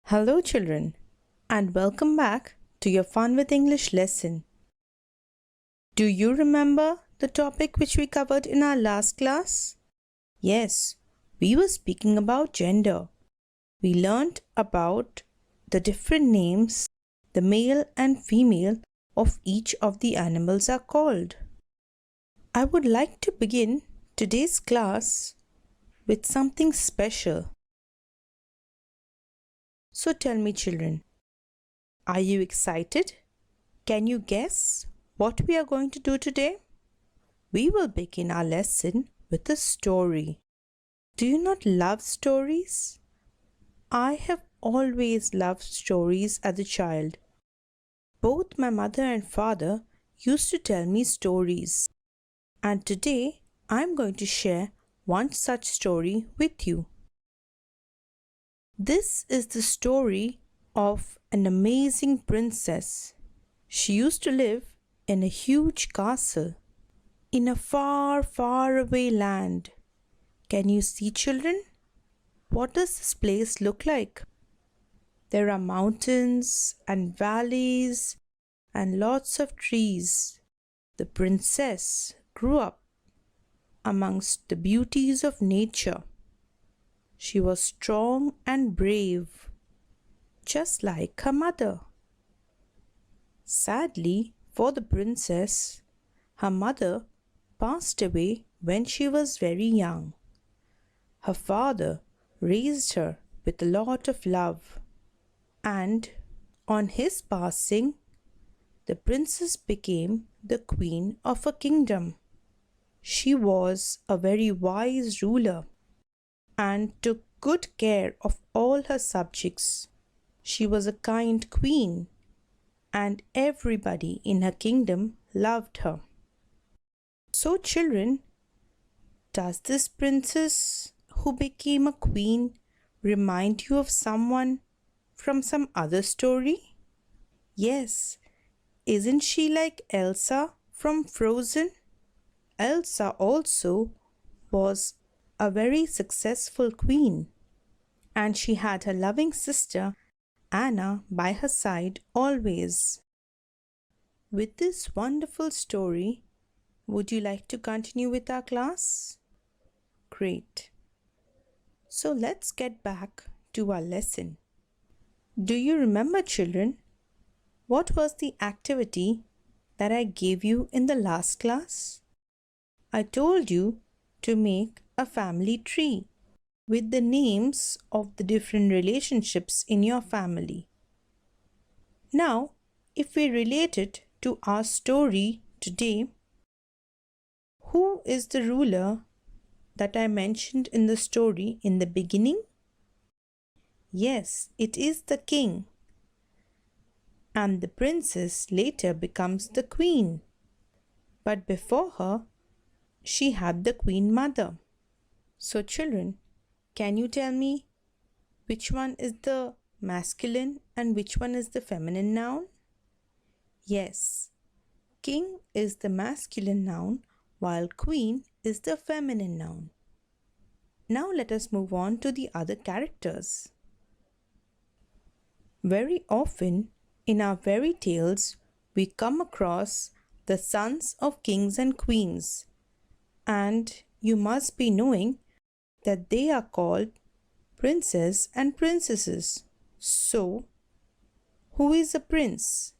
Hello, children, and welcome back to your Fun with English lesson. Do you remember the topic which we covered in our last class? Yes, we were speaking about gender. We learned about the different names the male and female of each of the animals are called. I would like to begin today's class with something special. So tell me, children, are you excited? Can you guess what we are going to do today? We will begin our lesson with a story. Do you not love stories? I have always loved stories as a child. Both my mother and father used to tell me stories. And today I'm going to share one such story with you. This is the story of an amazing princess. She used to live in a huge castle in a far, far away land. Can you see, children? What does this place look like? There are mountains and valleys and lots of trees. The princess grew up amongst the beauties of nature. She was strong and brave, just like her mother. Sadly for the princess, her mother passed away when she was very young. Her father raised her with a lot of love, and on his passing, the princess became the queen of a kingdom. She was a very wise ruler and took good care of all her subjects. She was a kind queen, and everybody in her kingdom loved her. So, children, does this princess who became a queen remind you of someone from some other story? Yes, isn't she like Elsa from Frozen? Elsa also was a very successful queen, and she had her loving sister Anna by her side always. With this wonderful story, would you like to continue with our class? Great. So let's get back to our lesson. Do you remember, children, what was the activity that I gave you in the last class? I told you to make a family tree with the names of the different relationships in your family. Now, if we relate it to our story today, who is the ruler that I mentioned in the story in the beginning? Yes, it is the king. And the princess later becomes the queen. But before her, she had the queen mother. So children, can you tell me which one is the masculine and which one is the feminine noun? Yes, king is the masculine noun while queen is the feminine noun. Now let us move on to the other characters. Very often in our fairy tales, we come across the sons of kings and queens, and you must be knowing that they are called princes and princesses. So, who is a prince?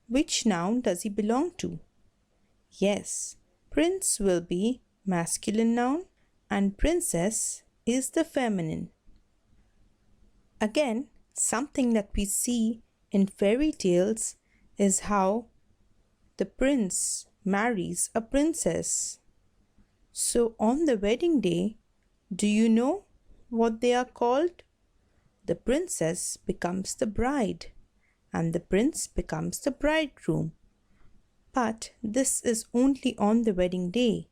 Which noun does he belong to? Yes, prince will be masculine noun and princess is the feminine. Again, something that we see in fairy tales is how the prince marries a princess. So on the wedding day, do you know what they are called? The princess becomes the bride and the prince becomes the bridegroom. But this is only on the wedding day.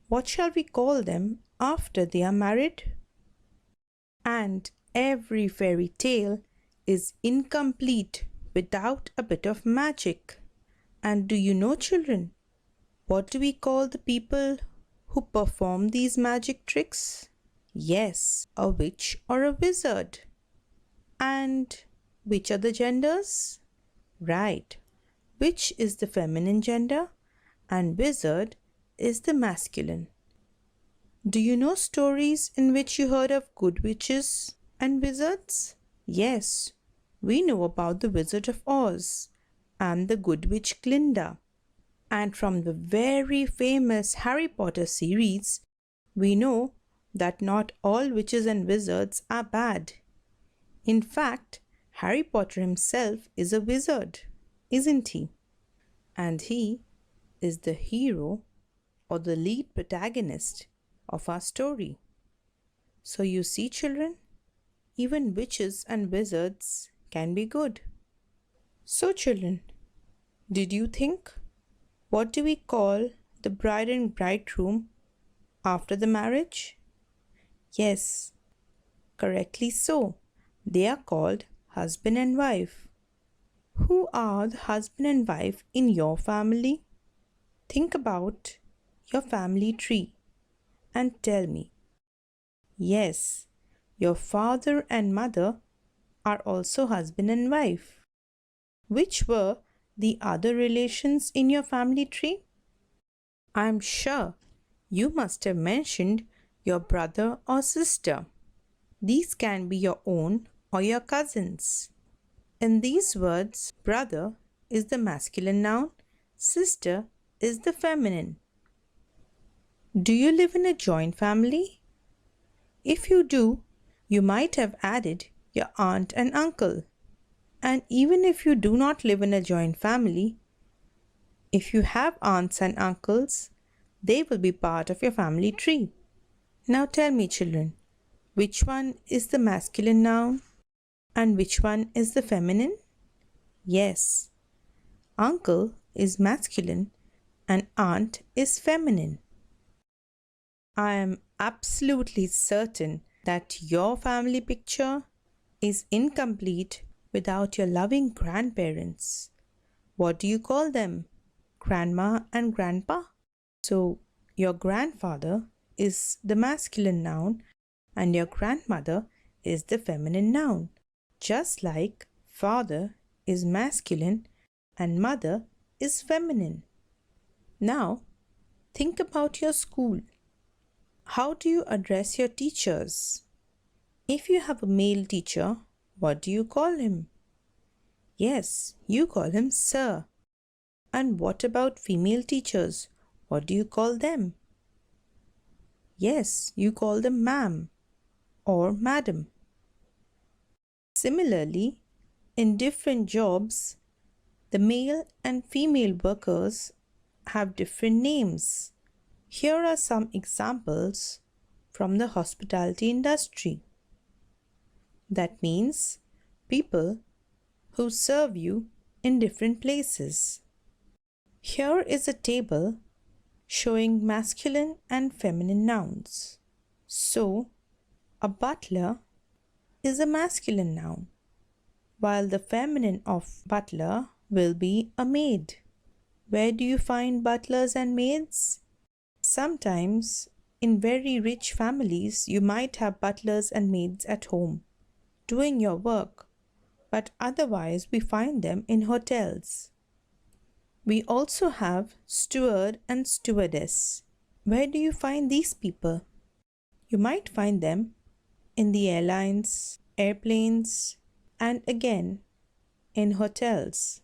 What shall we call them after they are married? And every fairy tale is incomplete without a bit of magic. And do you know, children, what do we call the people who perform these magic tricks? Yes, a witch or a wizard. And which are the genders? Right. Witch is the feminine gender and wizard is the masculine. Do you know stories in which you heard of good witches and wizards? Yes, we know about the Wizard of Oz and the good witch Glinda. And from the very famous Harry Potter series, we know that not all witches and wizards are bad. In fact, Harry Potter himself is a wizard, isn't he? And he is the hero or the lead protagonist of our story. So you see, children, even witches and wizards can be good. So, children, did you think, what do we call the bride and bridegroom after the marriage? Yes, correctly so. They are called husband and wife. Who are the husband and wife in your family? Think about your family tree and tell me. Yes, your father and mother are also husband and wife. Which were the other relations in your family tree? I'm sure you must have mentioned your brother or sister. These can be your own or your cousins. In these words, brother is the masculine noun, sister is the feminine. Do you live in a joint family? If you do, you might have added your aunt and uncle. And even if you do not live in a joint family, if you have aunts and uncles, they will be part of your family tree. Now tell me, children, which one is the masculine noun and which one is the feminine? Yes, uncle is masculine and aunt is feminine. I am absolutely certain that your family picture is incomplete without your loving grandparents. What do you call them? Grandma and grandpa? So, your grandfather is the masculine noun and your grandmother is the feminine noun. Just like father is masculine and mother is feminine. Now, think about your school. How do you address your teachers? If you have a male teacher, what do you call him? Yes, you call him sir. And what about female teachers? What do you call them? Yes, you call them ma'am or madam. Similarly, in different jobs, the male and female workers have different names. Here are some examples from the hospitality industry. That means people who serve you in different places. Here is a table showing masculine and feminine nouns. So, a butler is a masculine noun, while the feminine of butler will be a maid. Where do you find butlers and maids? Sometimes, in very rich families, you might have butlers and maids at home, doing your work, but otherwise we find them in hotels. We also have steward and stewardess. Where do you find these people? You might find them in the airlines, airplanes, and again in hotels.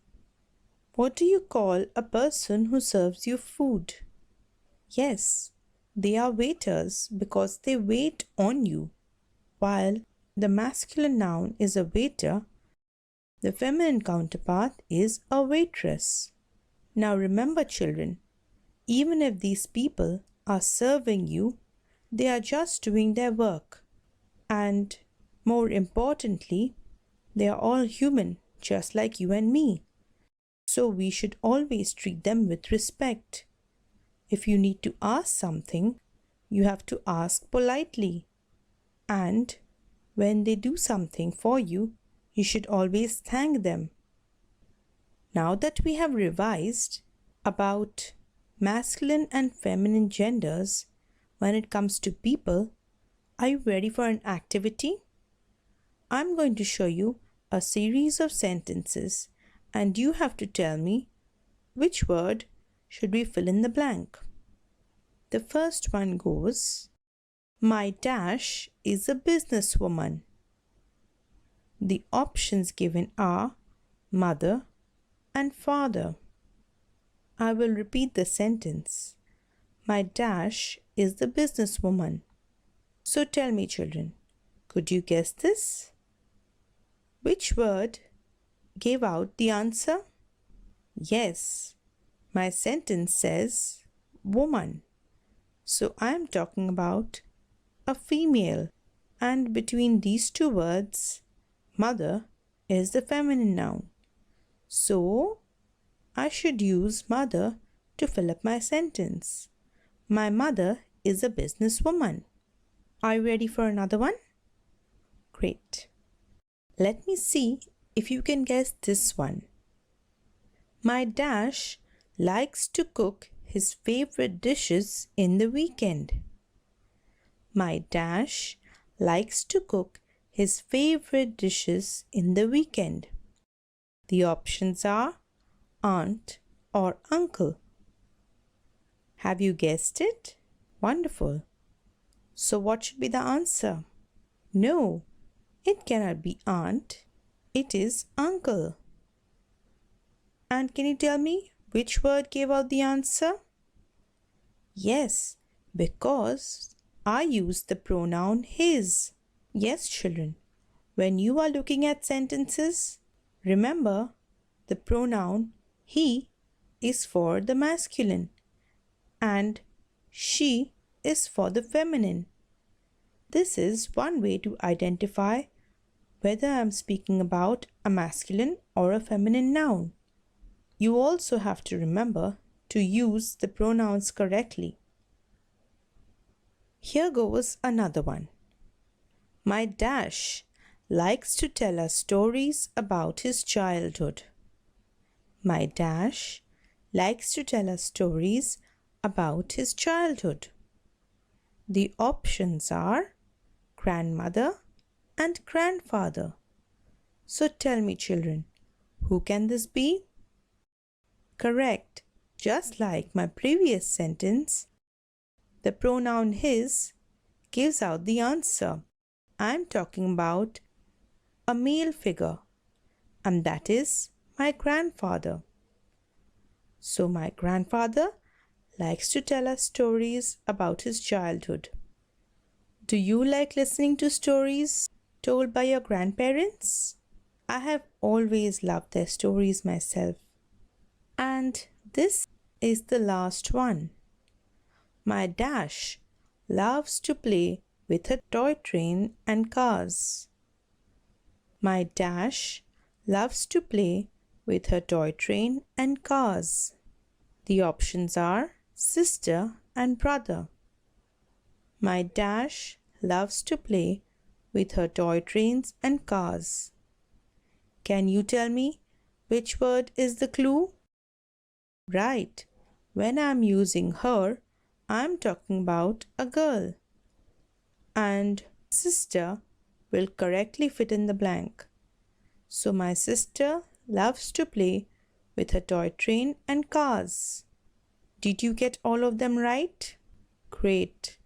What do you call a person who serves you food? Yes, they are waiters because they wait on you. While the masculine noun is a waiter, the feminine counterpart is a waitress. Now remember, children, even if these people are serving you, they are just doing their work. And more importantly, they are all human, just like you and me. So we should always treat them with respect. If you need to ask something, you have to ask politely. And when they do something for you, you should always thank them. Now that we have revised about masculine and feminine genders when it comes to people, are you ready for an activity? I'm going to show you a series of sentences and you have to tell me which word should we fill in the blank. The first one goes, my dash is a businesswoman. The options given are mother and father. I will repeat the sentence. My dash is the businesswoman. So tell me, children, could you guess this? Which word gave out the answer? Yes, my sentence says woman. So I am talking about a female, and between these two words, mother is the feminine noun. So I should use mother to fill up my sentence. My mother is a businesswoman. Are you ready for another one? Great. Let me see if you can guess this one. My dash likes to cook his favorite dishes in the weekend. My dash likes to cook his favorite dishes in the weekend. The options are aunt or uncle. Have you guessed it? Wonderful. So what should be the answer? No, it cannot be aunt. It is uncle. And can you tell me which word gave out the answer? Yes, because I used the pronoun his. Yes, children, when you are looking at sentences, remember the pronoun he is for the masculine and she is for the feminine. This is one way to identify whether I am speaking about a masculine or a feminine noun. You also have to remember to use the pronouns correctly. Here goes another one. My dash likes to tell us stories about his childhood. My dash likes to tell us stories about his childhood. The options are grandmother and grandfather. So tell me, children, who can this be? Correct. Just like my previous sentence, the pronoun his gives out the answer. I'm talking about a male figure, and that is my grandfather. So my grandfather likes to tell us stories about his childhood. Do you like listening to stories told by your grandparents? I have always loved their stories myself. And this is the last one. My dash loves to play with her toy train and cars. My dash loves to play with her toy train and cars. The options are sister and brother. My dash loves to play with her toy trains and cars. Can you tell me which word is the clue? Right. When I'm using her, I'm talking about a girl. And sister will correctly fit in the blank. So my sister loves to play with her toy train and cars. Did you get all of them right? Great.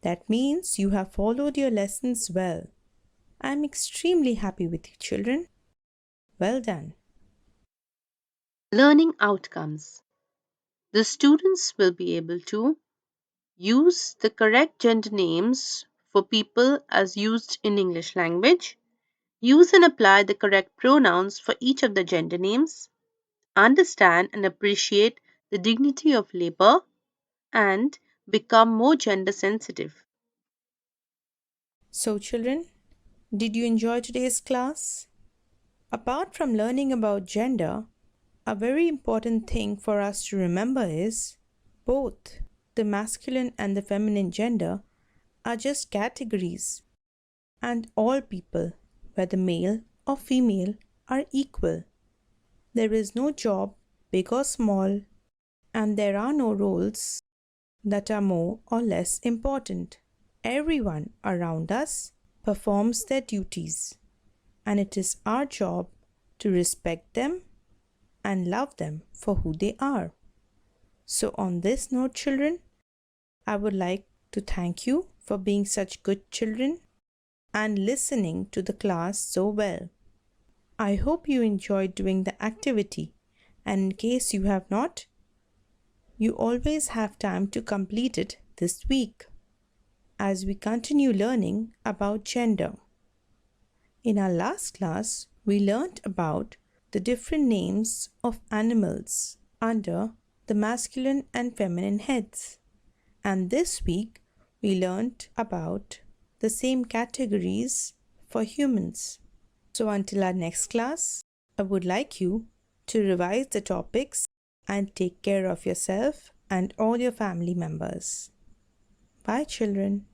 That means you have followed your lessons well. I'm extremely happy with you, children. Well done. Learning outcomes. The students will be able to use the correct gender names for people as used in English language, use and apply the correct pronouns for each of the gender names, understand and appreciate the dignity of labor, and become more gender sensitive. So, children, did you enjoy today's class? Apart from learning about gender, a very important thing for us to remember is both the masculine and the feminine gender are just categories, and all people, whether male or female, are equal. There is no job, big or small, and there are no roles that are more or less important. Everyone around us performs their duties. and it is our job to respect them and love them for who they are. So, on this note, children, I would like to thank you for being such good children and listening to the class so well. I hope you enjoyed doing the activity, and in case you have not, you always have time to complete it this week as we continue learning about gender. In our last class, we learnt about the different names of animals under the masculine and feminine heads. And this week, we learnt about the same categories for humans. So until our next class, I would like you to revise the topics and take care of yourself and all your family members. Bye, children.